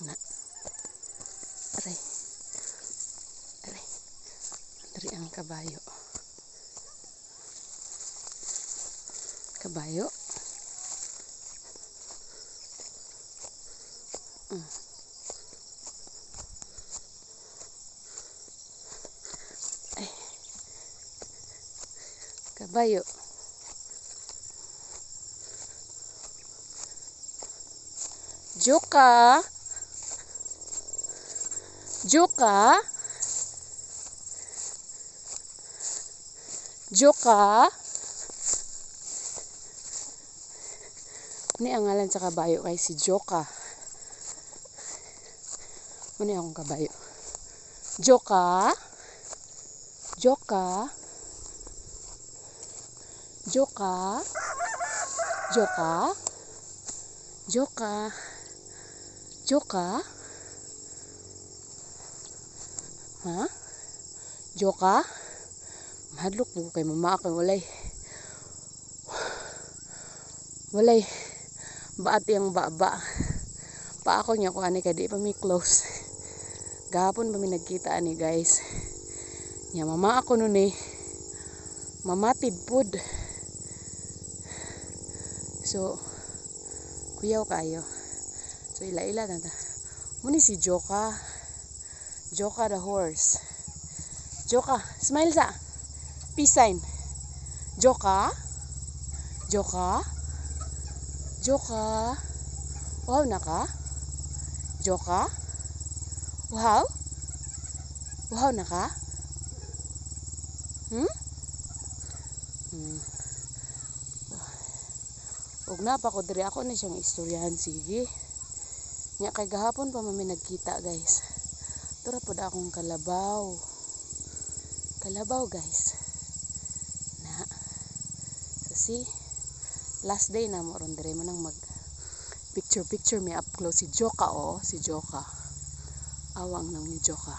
Na. Aray. Aray. Dari ang kabayo. Kabayo. Ay. Kabayo. Joka. Joka. Joka. Ini ang ngalan sa kabayo kay si Joka. Ano akong kabayo? Joka. Joka. Joka. Joka. Joka. Joka. Ha? Joka? Mahadlok po kay mama ako walay baat yang baba pa ako niya ko ani kay di pa mi close gahapon pa mi nagkita ani guys nya mama ako nun mamatid pud so kuyaw kayo so ila tanta muni si Joka the horse. Joka, smile sa. Peace sign. Joka. Joka. Joka. Wow na ka? Joka. Wow. Wow na ka? Og na pa ko diri ako na siyang istoryahan sige. Nya kay gahapon pa mami nagkita guys. Tura pod akong kalabaw. Kalabaw guys. Na. So see, last day na mo ron dire man nang mag picture me up close si Joka si Joka. Awang nang ni Joka.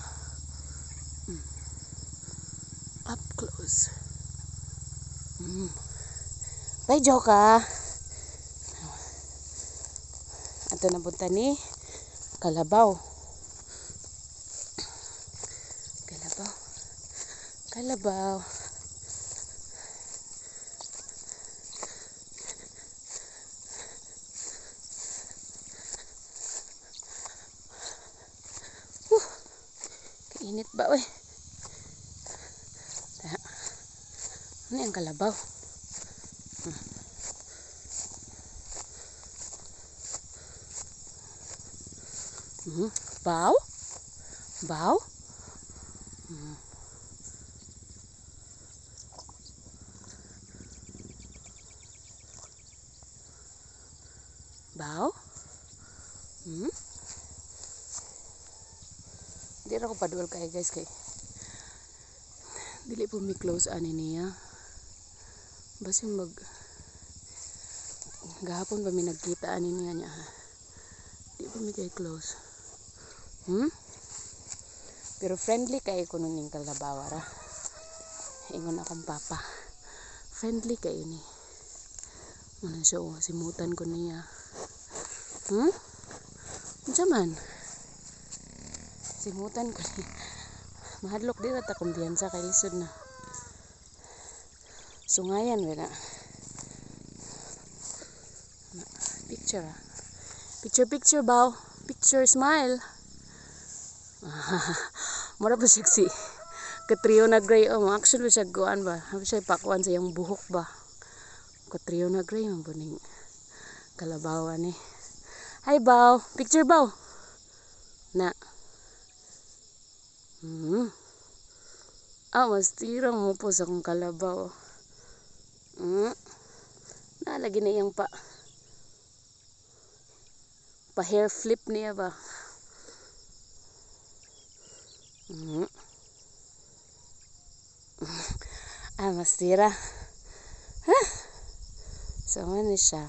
Up close. Bye Joka. Ato na punta ni Kalabaw. Kalabaw. Kainit ba we? Ano yung kalabaw? Baw? Baw? Baw? Hindi ra ko paduol kay guys kay dili po mi close ani niya. Basi mag gahapon pa mi nagkita ani niya di po mi kay close. Pero friendly kay ko nun ning kalabaw ra. Ingon akong papa. Friendly kay ni. Ano siya simutan ko niya. Jaman. Simutan ko niya. Mahadlok di ta kumbiyansa kay lisod na. Sungayan we na. Picture. Picture baw. Picture smile. Mura pa sexy. Katriona Gray action ba siya guan ba? Habi siya pakuan sa yung buhok ba? Katriona Gray ang buning kalabawan ni. Hi baw, picture baw. Na. Mas tirang mo po sa kong kalabaw. Nalagi na yung pa hair flip niya ba? Mas tira. So, ano siya?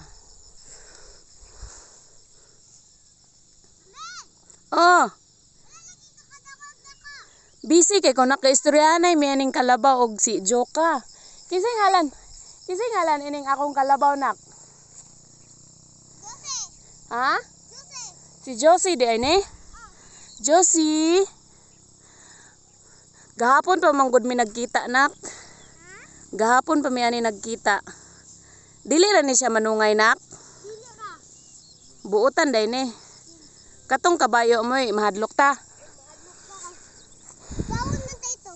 Busy kay ko nakaistoryahanay may aning kalabaw og si Joka. Kinsay ngalan? Kinsay ngalan ining akong kalabaw nak? Jose. Ha? Jose. Si Josie di ay ni? Josie. Gahapon pa manggod mi nagkita nak. Gahapon pa mi ani nagkita. Dili ra ni siya manungay nak. Dili ra. Buutan day ni. Katong kabayo mo mahadlok ta. Taon na tayo.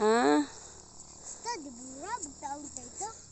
Ah, Basta di bura, taon tayo.